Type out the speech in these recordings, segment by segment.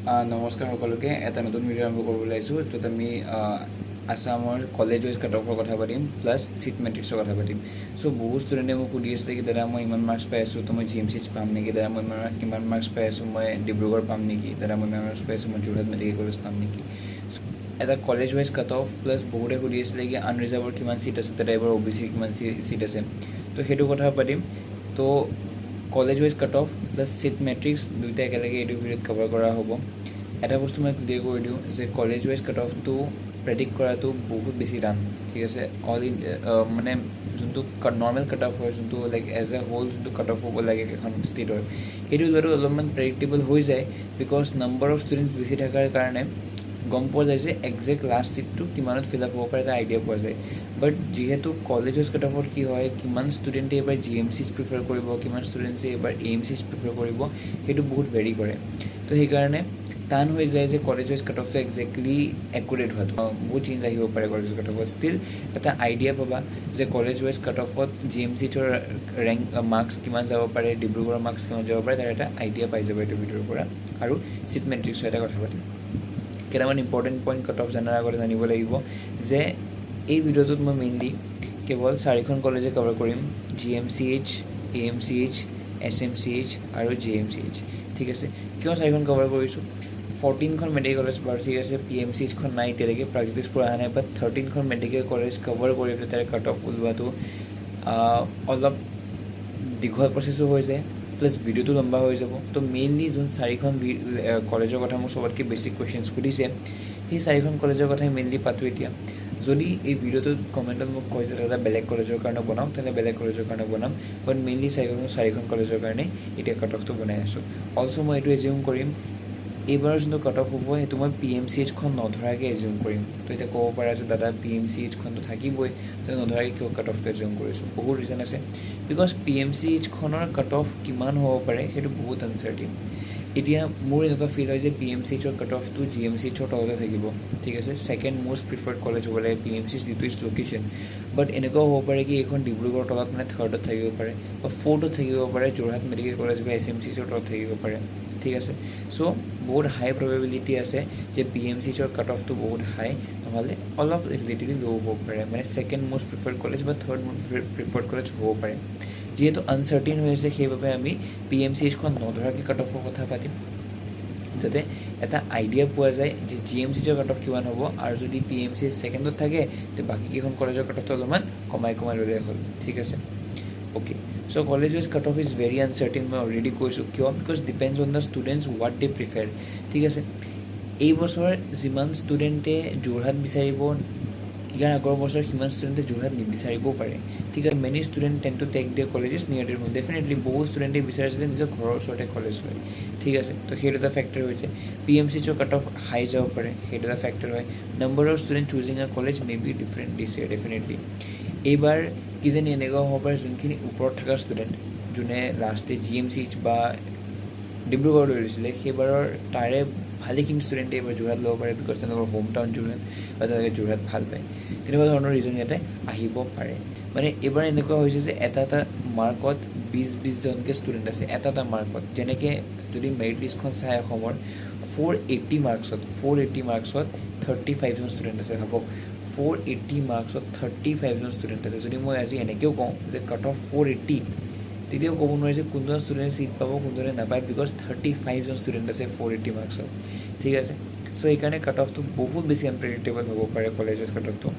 নমস্কাৰ সকলোকে এটা নতুন ভিডিঅ' আৰম্ভ কৰিবলৈ আহিছোঁ য'ত আমি আছামৰ কলেজ ৱাইজ কাট অফৰ কথা পাতিম প্লাছ চিট মেট্ৰিক্সৰ কথা পাতিম চ' বহুত ষ্টুডেণ্টে মোক সুধি আছিলে কি দাদা মই ইমান মাৰ্কছ পাই আছোঁ তো মই জি এম চি এইচ পাম নেকি দাদা মই ইমান মাৰ্কছ পাই আছোঁ মই ডিব্ৰুগড় পাম নেকি দাদা মই ইমান মাৰ্কছ পাই আছোঁ মই যোৰহাট মেডিকেল কলেজ পাম নেকি এটা college wise cut off plus বহুতে সুধি আছিলে কি আনৰিজাৰ্ভৰ কিমান চিট আছে তাতে এবাৰ অ' বি চিৰ কিমান চিট আছে তো সেইটো কথা পাতিম তো college wise cut off plus seat matrix দুয়োটা একেলগে এইটো ভিডিঅ'ত কভাৰ কৰা হ'ব এটা বস্তু মই ক্লিয়াৰ কৰি দিওঁ যে কলেজ ৱাইজ কাট অফটো প্ৰেডিক্ট কৰাটো বহুত বেছি টান ঠিক আছে মানে যোনটো নৰ্মেল কাট অফ হয় যোনটো লাইক এজ এ হোল যোনটো কাট অফ হ'ব লাগে এখন ষ্টেটৰ সেইটো যোৱাটো অলপমান প্ৰেডিক্টেবল হৈ যায় বিকজ নাম্বাৰ অফ ষ্টুডেণ্টছ বেছি থকাৰ কাৰণে গম পোৱা যায় যে একজেক্ট লাষ্ট চিটটো কিমানত ফিল আপ হ'ব পাৰে এটা আইডিয়া পোৱা যায় বাট যিহেতু কলেজ ৱাইজ কাট অফত কি হয় কিমান ষ্টুডেণ্টে এইবাৰ জি এম চিজ প্ৰিফাৰ কৰিব কিমান ষ্টুডেণ্টছে এইবাৰ এ এম চিজ প্ৰিফাৰ কৰিব সেইটো বহুত ভেৰি কৰে তো সেইকাৰণে টান হৈ যায় যে college wise cut অফটো exactly accurate হোৱাটো বহুত চেঞ্জ আহিব পাৰে কলেজ ৱাইজ কাট অফত ষ্টিল এটা আইডিয়া পাবা যে কলেজ ৱাইজ কাট অফত জি এম চিৰ ৰেংক মাৰ্কছ কিমান যাব পাৰে ডিব্ৰুগড়ৰ মাৰ্কছ কিমান যাব পাৰে তাৰ এটা আইডিয়া পাই যাব এইটো ভিডিঅ'ৰ পৰা আৰু চিট মেট্ৰিক্সৰ এটা কথা পাতিম কেইটামান ইম্পৰ্টেণ্ট পইণ্ট কাট অফ জনাৰ আগতে জানিব লাগিব যে এই ভিডিঅ'টোত মই মেইনলি কেৱল 4খন কলেজে কভাৰ কৰিম G M C H A M C H S M C H আৰু জে এম চি এইচ ঠিক আছে কিয় 4খন কভাৰ কৰিছোঁ 14খন মেডিকেল কলেজ বাৰু ঠিক আছে পি এম চি এইচখন নাই এতিয়ালৈকে প্ৰাগজ্যোতিষপুৰ অহা নাই বাট 13খন মেডিকেল কলেজ কভাৰ কৰি পেলাই তাৰে কাট অফ ওলোৱাটো অলপ দীঘল প্ৰচেছো হৈ যায় প্লাছ ভিডিঅ'টো লম্বা হৈ যাব তো মেইনলি যোন 4খন কলেজৰ কথা মোক চবতকৈ বেছি কুৱেশ্যনছ সুধিছে সেই 4খন কলেজৰ কথাই মেইনলি পাতোঁ এতিয়া যদি এই ভিডিঅ'টোত কমেণ্টত মোক কয় যে দাদা বেলেগ কলেজৰ কাৰণে বনাওক তেনে বেলেগ কলেজৰ কাৰণে বনাম বাট মেইনলি 4খন কলেজৰ কাৰণে এতিয়া কাট অফটো বনাই আছোঁ অলছ' মই এইটো এজিউম কৰিম এইবাৰৰ যোনটো কাট অফ হ'ব সেইটো মই পি এম চি এইচখন নধৰাকৈ এজিউম কৰিম তো এতিয়া ক'ব পাৰা যে দাদা পি এম চি এইচখনটো থাকিবই তো নধৰাকৈ কিয় কাট অফটো এজিউম কৰিছোঁ বহুত ৰিজন আছে বিকজ পি এম চি এইচখনৰ কাট অফ কিমান হ'ব পাৰে সেইটো বহুত আনচাৰ্টিন এতিয়া মোৰ এনেকুৱা ফিল হয় যে পি এম চি এইচৰ কাট অফটো জি এম চি এইচৰ তলতে থাকিব ঠিক আছে ছেকেণ্ড মষ্ট প্ৰিফাৰ্ড কলেজ হ'ব লাগে P M C H due to its location but এনেকুৱাও হ'ব পাৰে কি এইখন ডিব্ৰুগড়ৰ তলত মানে থাৰ্ডত থাকিব পাৰে বা ফ'ৰ্থত থাকিব পাৰে যোৰহাট মেডিকেল কলেজ বা এছ এম চি এইচৰ তলত থাকিব পাৰে ঠিক আছে চ' বহুত হাই প্ৰবেবিলিটি আছে যে পি এম চি এইচৰ কাট অফটো বহুত হাই নহ'লে অলপ ৰিলেটিভলি ল' হ'ব পাৰে মানে ছেকেণ্ড মষ্ট প্ৰিফাৰ্ড কলেজ বা থাৰ্ড মষ্ট প্ৰিফাৰ্ড কলেজ হ'ব পাৰে যিহেতু আনচাৰ্টিন হৈ আছে সেইবাবে আমি পি এম চি এইচখন নধৰাকৈ কাট অফৰ কথা পাতিম যাতে এটা আইডিয়া পোৱা যায় যে জি এম চি এইচৰ কাট অফ কিমান হ'ব আৰু যদি পি এম চি এইচ ছেকেণ্ডত থাকে তে বাকীকেইখন কলেজৰ কাট অফটো অলপমান কমাই ল'লে হ'ল ঠিক আছে okay so' college wise cut off is very uncertain মই অলৰেডি কৈছোঁ কিয় because depends on the students what they prefer ঠিক আছে এই বছৰ যিমান ষ্টুডেণ্টে যোৰহাট বিচাৰিব ইয়াৰ আগৰ বছৰ সিমান ষ্টুডেণ্টে যোৰহাট নিবিচাৰিবও পাৰে ঠিক আছে many students tend to take their colleges near their home definitely বহুত ষ্টুডেণ্টে বিচাৰিছে যে নিজৰ ঘৰৰ ওচৰতে কলেজ হয় ঠিক আছে তো সেইটো এটা ফেক্টৰ হৈছে পি এম চি এইচৰ কাট অফ হাই যাব পাৰে সেইটো এটা ফেক্টৰ হয় number of student choosing a college may be different this year definitely এইবাৰ কিজানি এনেকুৱা হ'ব পাৰে যোনখিনি ওপৰত থকা ষ্টুডেণ্ট যোনে লাষ্টে জি এম চি এইচ বা ডিব্ৰুগড় লৈ লৈছিলে সেইবাৰৰ তাৰে ভালেখিনি ষ্টুডেণ্টে এইবাৰ যোৰহাট ল'ব পাৰে বিকজ তেওঁলোকৰ হোম টাউন যোৰহাট বা তেওঁলোকে যোৰহাট ভাল পায় তেনেকুৱা ধৰণৰ ৰিজন ইয়াতে আহিব পাৰে মানে এইবাৰ এনেকুৱা হৈছে যে এটা মাৰ্কত 20জনকৈ ষ্টুডেণ্ট আছে এটা মাৰ্কত যেনেকৈ যদি মেৰিট লিষ্টখন চাই অসমৰ 480 মাৰ্কছত 35জন ষ্টুডেণ্ট আছে ভাবক 480 মাৰ্কছত 35জন ষ্টুডেণ্ট আছে যদি মই আজি এনেকৈও কওঁ যে কাট অফ 480 তেতিয়াও ক'ব নোৱাৰি যে কোনজন ষ্টুডেণ্ট ছিট পাব কোনজনে নাপায় বিকজ 35জন ষ্টুডেণ্ট আছে 480 মাৰ্কছত ঠিক আছে চ' সেইকাৰণে কাট অফটো বহুত বেছি আনপ্ৰেডিক্টেবল হ'ব পাৰে কলেজৰ কাট অফটো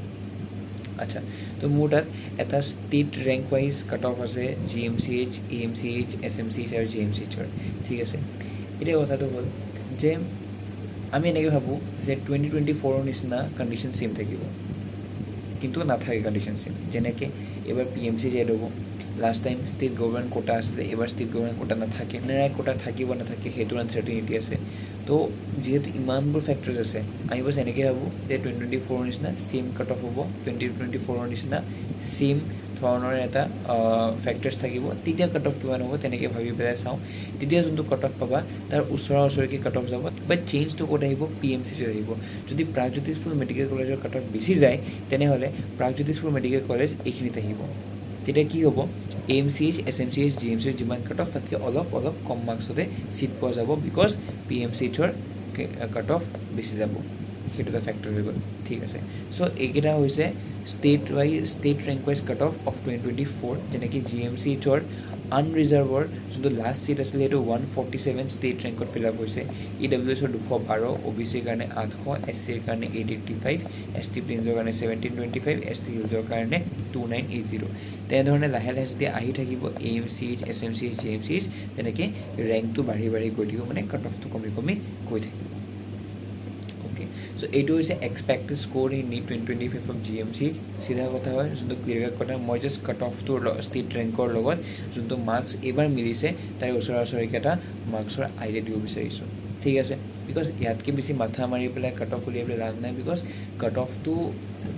আচ্ছা তো মোৰ তাত এটা state rank wise cut off আছে G M C H A M C H S M C H আৰু জি এম চি এইচৰ ঠিক আছে এতিয়া কথাটো হ'ল যে আমি এনেকৈ ভাবোঁ যে 2024ৰ নিচিনা কণ্ডিশ্যন ছেইম থাকিব কিন্তু নাথাকে কণ্ডিশ্যন ছেইম যেনেকৈ এইবাৰ P M C H add হ'ব last time state government quota আছিলে এইবাৰ ষ্টেট গভৰ্ণমেণ্ট কোটা নাথাকে জেনেৰেল কোটা থাকিব নাথাকে সেইটোৰ আনচাৰ্টিনিটি আছে তো যিহেতু ইমানবোৰ ফেক্টৰ্ছ আছে আমি বছ এনেকৈ ভাবোঁ যে 2024ৰ নিচিনা ছেইম কাট অফ হ'ব 2024ৰ নিচিনা ছেইম ধৰণৰ এটা ফেক্টৰ্ছ থাকিব তেতিয়া কাট অফ কিমান হ'ব তেনেকৈ ভাবি পেলাই চাওঁ তেতিয়া যোনটো কাট অফ পাবা তাৰ ওচৰাওচৰিকৈ কাট অফ যাব বাট চেঞ্জটো ক'ত আহিব পি এম চিত আহিব যদি প্ৰাগজ্যোতিষপুৰ মেডিকেল কলেজৰ কাট অফ বেছি যায় তেনেহ'লে প্ৰাগজ্যোতিষপুৰ মেডিকেল কলেজ এইখিনিত আহিব তেতিয়া কি হ'ব A M C H S M C H G M C H যিমান কাট অফ তাতকৈ অলপ কম মাৰ্কছতে ছিট পোৱা যাব বিকজ পি এম চি এইচৰ তোমালোকে কাট অফ বেছি যাব, সেইটো এটা ফেক্টৰ হৈ গ'ল, ঠিক আছে। চ' এইকেইটা হৈছে state rank wise cut of 2024, যেনেকৈ GMCHৰ আনৰিজাৰ্ভৰ যোনটো লাষ্ট ছিট আছিলে সেইটো 147 ষ্টেট ৰেংকত ফিল আপ হৈছে। EWSৰ 212, OBCৰ কাৰণে 800, SCৰ কাৰণে 885, ST প্লেইনছৰ কাৰণে 1725, ST হিলছৰ কাৰণে 2980। তেনেধৰণে লাহে লাহে যেতিয়া আহি থাকিব AMCH, SMCH, JMCH, তেনেকৈ ৰেংকটো বাঢ়ি বাঢ়ি গৈ থাকিব, মানে কাট অফটো কমি কমি গৈ থাকিব। অ'কে, চ' এইটো হৈছে expected score in NEET 2025 of GMCH। চিধা কথা হয়, যোনটো ক্লিয়াৰ কথা, মই জাষ্ট কাট অফটোৰ ষ্টেট ৰেংকৰ লগত যোনটো মাৰ্কছ এইবাৰ মিলিছে তাৰ ওচৰা ওচৰিকেইটা মাৰ্কছৰ আইডিয়া দিব বিচাৰিছোঁ, ঠিক আছে। বিকজ ইয়াতকৈ বেছি মাথা মাৰি পেলাই কাট অফ উলিয়াই পেলাই লাভ নাই, বিকজ কাট অফটো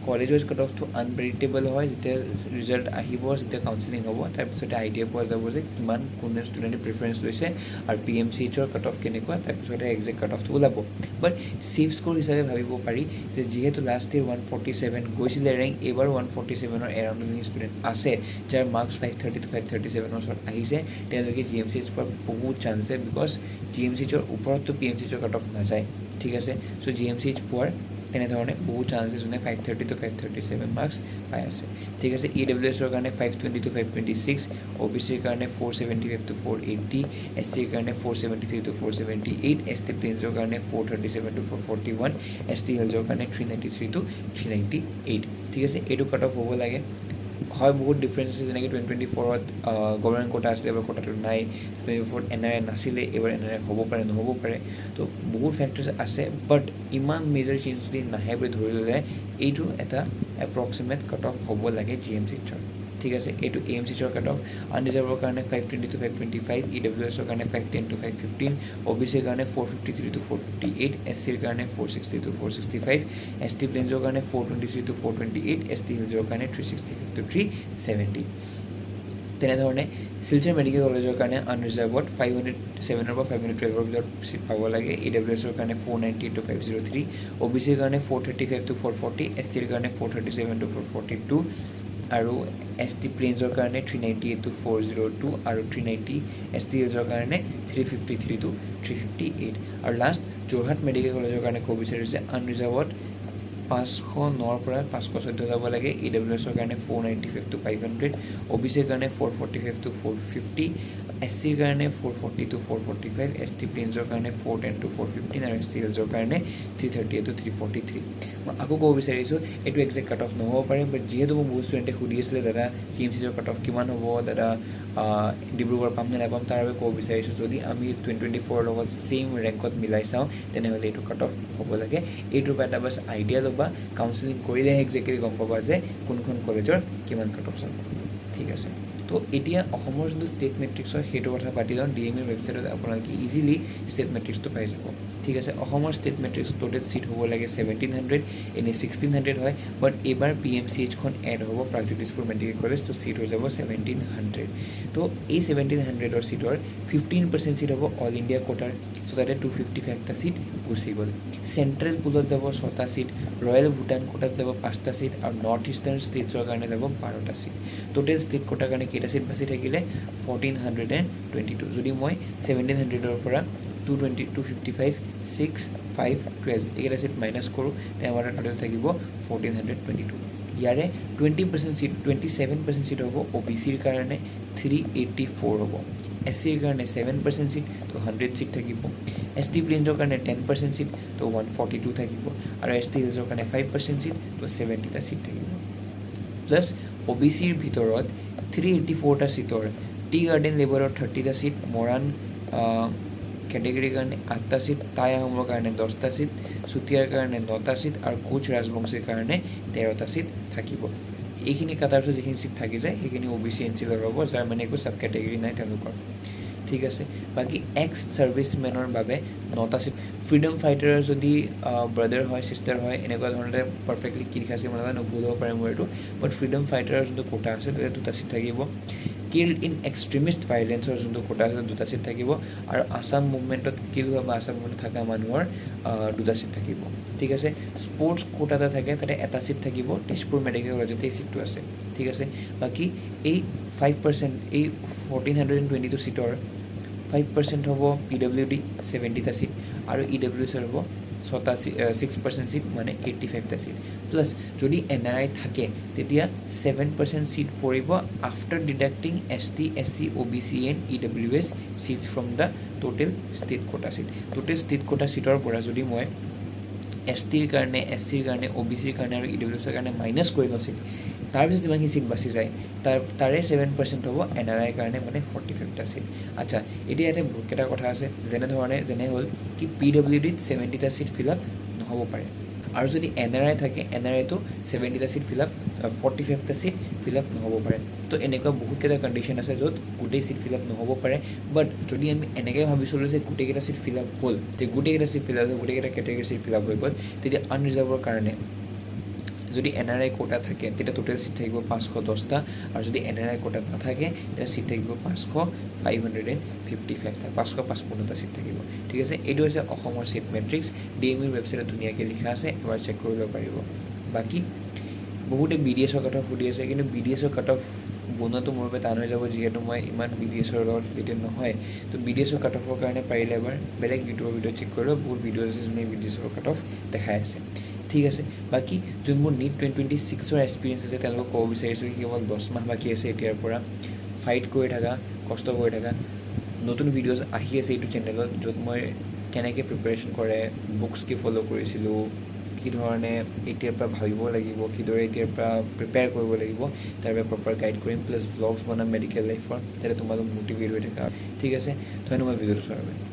কলেজ ৱাইজ কাট অফটো আনপ্ৰেডিক্টেবল হয়। যেতিয়া ৰিজাল্ট আহিব, যেতিয়া কাউন্সিলিং হ'ব, তাৰপিছতে আইডিয়া পোৱা যাব যে কিমান কোনে ষ্টুডেণ্টে প্ৰিফাৰেঞ্চ লৈছে আৰু PMCHৰ কাট অফ কেনেকুৱা, তাৰপিছতে একজেক্ট কাট অফটো ওলাব। বাট ছেফ স্ক'ৰ হিচাপে ভাবিব পাৰি যে যিহেতু লাষ্ট ইয়েৰ 147 গৈছিলে ৰেংক, এইবাৰ 147ৰ এৰাউণ্ড যোনখিনি ষ্টুডেণ্ট আছে যাৰ মাৰ্কছ 530 to 537ৰ ওচৰত আহিছে, তেওঁলোকে GMCH পোৱাৰ বহুত চান্স আছে। বিকজ GMCHৰ ওপৰততো PMCHৰ কাট অফ নাযায়, ঠিক আছে। চ' GMCH পোৱাৰ তেনেধৰণে বহুত চান্স আছে, যোনে 530 to 537 মাৰ্কছ পাই আছে, ঠিক আছে। EWSৰ কাৰণে 520 to 526, OBCৰ কাৰণে 475 to 480, SCৰ কাৰণে 473 to 478, ST প্লেইনছৰ কাৰণে 437 to 441, ST হিলছৰ কাৰণে 393 to 398, ঠিক আছে। এইটো কাট অফ হ'ব লাগে। হয়, বহুত ডিফাৰেঞ্চ আছে, যেনেকৈ 2024ত গভৰ্ণমেণ্ট কোটা আছিলে, এবাৰ কোটাটো নাই। 2024ত NRI নাছিলে, এইবাৰ NRI হ'ব পাৰে নহ'ব পাৰে, তো বহুত ফেক্টৰ্ছ আছে। বাট ইমান মেজৰ চেঞ্জ যদি নাহে বুলি ধৰি ল'লে এইটো এটা এপ্ৰক্সিমেট কাট অফ হ'ব লাগে GMCHৰ, ঠিক আছে। এইটো AMCHৰ কাট অফ আনৰিজাৰ্ভৰ কাৰণে 520 to 525, EWSৰ কাৰণে 510 to 515, OBCৰ কাৰণে 453 to 458, SCৰ কাৰণে 460 to 465, ST প্লেইনছৰ কাৰণে 423 to 428, ST হিলছৰ কাৰণে 365 to 370। তেনেধৰণে শিলচৰ মেডিকেল কলেজৰ কাৰণে আনৰিজাৰ্ভত 507ৰ পৰা 512ৰ ভিতৰত চিট পাব লাগে। EWSৰ কাৰণে 498 to 503, OBCৰ কাৰণে 435 to 440, SCৰ কাৰণে 437 to 442, আৰু ST প্লেইনছৰ কাৰণে 398 to 402, আৰু 390 ST হিলছৰ কাৰণে 353 to 358। আৰু লাষ্ট যোৰহাট মেডিকেল কলেজৰ কাৰণে ক'ব বিচাৰিছে আনৰিজাৰ্ভত 509ৰ পৰা 514 যাব লাগে। EWSৰ কাৰণে 495 to 500, OBCৰ কাৰণে 445 to 450, SCৰ কাৰণে 440 to 445, ST প্লেইনছৰ কাৰণে 410 to 415, আৰু ST হিলছৰ কাৰণে 338 to 343। মই আকৌ ক'ব বিচাৰিছোঁ এইটো একজেক্ট কাট অফ নহ'ব পাৰে, বাট যিহেতু মোক বহুত ষ্টুডেণ্টে সুধি আছিলে দাদা GMCHৰ কাট অফ কিমান হ'ব, দাদা ডিব্ৰুগড় পাম নে নাপাম, তাৰ বাবে ক'ব বিচাৰিছোঁ যদি আমি 2024ৰ লগত ছেইম ৰেংকত মিলাই চাওঁ তেনেহ'লে এইটো কাট অফ হ'ব লাগে। এইটোৰ পৰা এটা বাছ আইডিয়া ল'বা, কাউন্সিলিং কৰিলেহে একজেক্টলি গম পাবা যে কোনখন কলেজৰ কিমান কাট অফ যাব, ঠিক আছে। তো এতিয়া অসমৰ যোনটো ষ্টেট মেট্ৰিক্সৰ সেইটো কথা পাতি লওঁ। DME ৱেবছাইটত আপোনালোকে ইজিলি ষ্টেট মেট্ৰিক্সটো পাই যাব, ঠিক আছে। অসমৰ ষ্টেট মেট্ৰিক্স টোটেল চিট হ'ব লাগে 1700, এনেই 1600 হয়, বাট এইবাৰ PMCHখন এড হ'ব প্ৰাগজ্যোতিষপুৰ মেডিকেল কলেজ, তো চিট হৈ যাব 1700। তো এই 1700ৰ চিটৰ 15% চিট হ'ব অল ইণ্ডিয়া কোটাৰ, চ' তাতে 255টা চিট গুচি গ'ল। চেণ্ট্ৰেল পুলত যাব 6টা চিট, ৰয়েল ভূটান কোটাত যাব 5টা চিট, আৰু নৰ্থ ইষ্টাৰ্ণ ষ্টেটছৰ কাৰণে যাব 12টা চিট। টোটেল ষ্টেট কোটাৰ কাৰণে কেইটা চিট বাচি থাকিলে 1422। যদি মই 1700ৰ পৰা 220, 255, 6, 5, 12 এইকেইটা চিট মাইনাছ কৰোঁ, তেতিয়া আমাৰ টোটেল থাকিব 1422। ইয়াৰে 20% চিট 27% চিট হ'ব OBCৰ কাৰণে, 384 হ'ব। SCৰ কাৰণে 7% চিট, তো 100 চিট থাকিব। ST প্লেইনছৰ কাৰণে 10% চিট, তো 142 থাকিব, আৰু ST হিলছৰ কাৰণে 5% চিট, তো 70টা চিট থাকিব। প্লাছ OBCৰ ভিতৰত 384টা চিটৰ টি গাৰ্ডেন লেবাৰৰ 30টা চিট, মৰাণ কেটেগৰীৰ কাৰণে 8টা চিট, টাই আহোমৰ কাৰণে 10টা চিট, চুতীয়াৰ কাৰণে 9টা চিট, আৰু কোচ ৰাজবংশীৰ কাৰণে 13টা চিট থাকিব। এইখিনি কাটাৰ পিছত যিখিনি চিট থাকি যায় সেইখিনি OBC NCলৰ হ'ব, যাৰ মানে একো চাব কেটেগৰী নাই তেওঁলোকৰ, ঠিক আছে। বাকী এক্স ছাৰ্ভিচমেনৰ বাবে 9টা চিট। ফ্ৰীডম ফাইটাৰৰ যদি ব্ৰাদাৰ হয়, ছিষ্টাৰ হয়, এনেকুৱা ধৰণে পাৰফেক্টলি কি লিখা আছে মই নাজানো, ভুল হ'ব পাৰে মোৰ এইটো, বাট ফ্ৰীডম ফাইটাৰৰ যোনটো কোটা আছে তাতে 2টা চিট থাকিব। কিল্ড ইন এক্সট্ৰিমিষ্ট ভাইলেঞ্চৰ যোনটো কোটা আছে 2টা চিট থাকিব, আৰু আছাম মুভমেণ্টত কিল হোৱা বা আছাম মুভমেণ্টত থকা মানুহৰ 2টা চিট থাকিব, ঠিক আছে। স্পৰ্টছ কোটা এটা থাকে, তাতে 1টা চিট থাকিব, তেজপুৰ মেডিকেল কলেজতে এই চিটটো আছে, ঠিক আছে। বাকী এই 5%, এই 1422 চিটৰ 5% হ'ব PWD 70টা চিট, আৰু EWSৰ হ'ব 6% ছিট মানে 85টা ছিট প্লাছ যদি NRI থাকে তেতিয়া 7% ছিট পৰিব after deducting ST SC OBC and EWS seats from the total state quota seat total state quota ছিটৰ পৰা যদি মই STৰ কাৰণে SCৰ কাৰণে OBCৰ কাৰণে আৰু EWSৰ কাৰণে মাইনাছ কৰি লওঁ ছিট তাৰপিছত যিমানখিনি ছিট বাচি যায় তাৰে 7% হ'ব NRIৰ কাৰণে মানে 45টা ছিট আচ্ছা এতিয়া ইয়াতে বহুতকেইটা কথা আছে যেনে হ'ল কি PWDত 70টা ছিট ফিল আপ নহ'ব পাৰে আৰু যদি NRI থাকে NRIটো 70টা ছিট ফিল আপ 45টা ছিট ফিল আপ নহ'ব পাৰে তো এনেকুৱা বহুতকেইটা কণ্ডিশ্যন আছে য'ত গোটেই ছিট ফিল আপ নহ'ব পাৰে বাট যদি আমি এনেকৈ ভাবিছিলোঁ যে গোটেইকেইটা ছিট ফিল আপ হ'ল যে গোটেইকেইটা ছিট ফিল আপ হ'ল গোটেইকেইটা কেটেগৰী ছিট ফিল আপ হৈ গ'ল তেতিয়া আনৰিজাৰ্ভৰ কাৰণে যদি NRI কোটা থাকে তেতিয়া টোটেল ছিট থাকিব 510টা আৰু যদি NRI কোটা নাথাকে তেতিয়া ছিট থাকিব 555টা 555টা ছিট থাকিব ঠিক আছে এইটো হৈছে অসমৰ ছিট মেট্ৰিক্স DMUৰ ৱেবছাইটত ধুনীয়াকৈ লিখা আছে এবাৰ চেক কৰি ল'ব পাৰিব বাকী বহুতে BDSৰ কাট অফ সুধি আছে কিন্তু BDSৰ কাট অফ বনোৱাটো মোৰ বাবে টান হৈ যাব যিহেতু মই ইমান BDSৰ লগত ৰিলেটেড নহয় তো BDSৰ কাট অফৰ কাৰণে পাৰিলে এবাৰ বেলেগ ইউটিউবৰ ভিডিঅ' চেক কৰি লওক বহুত ভিডিঅ' আছে যোনে BDSৰ কাট অফ দেখাই আছে ঠিক আছে বাকী যোনবোৰ NEET 2026ৰ এক্সপিৰিয়েঞ্চ আছে তেওঁলোকক ক'ব বিচাৰিছোঁ কি কেৱল 10 মাহ বাকী আছে এতিয়াৰ পৰা ফাইট কৰি থাকা কষ্ট কৰি থাকা নতুন ভিডিঅ'জ আহি আছে এইটো চেনেলত য'ত মই কেনেকৈ প্ৰিপেৰেশ্যন কৰে বুকছ কি ফ'ল' কৰিছিলোঁ কি ধৰণে এতিয়াৰ পৰা ভাবিব লাগিব কিদৰে এতিয়াৰ পৰা প্ৰিপেয়াৰ কৰিব লাগিব তাৰ বাবে প্ৰপাৰ গাইড কৰিম প্লাছ ভ্লগছ বনাম মেডিকেল লাইফৰ যাতে তোমালোক মটিভেট হৈ থাকা ঠিক আছে ধন্যবাদ ভিডিঅ'টো চোৱাৰ বাবে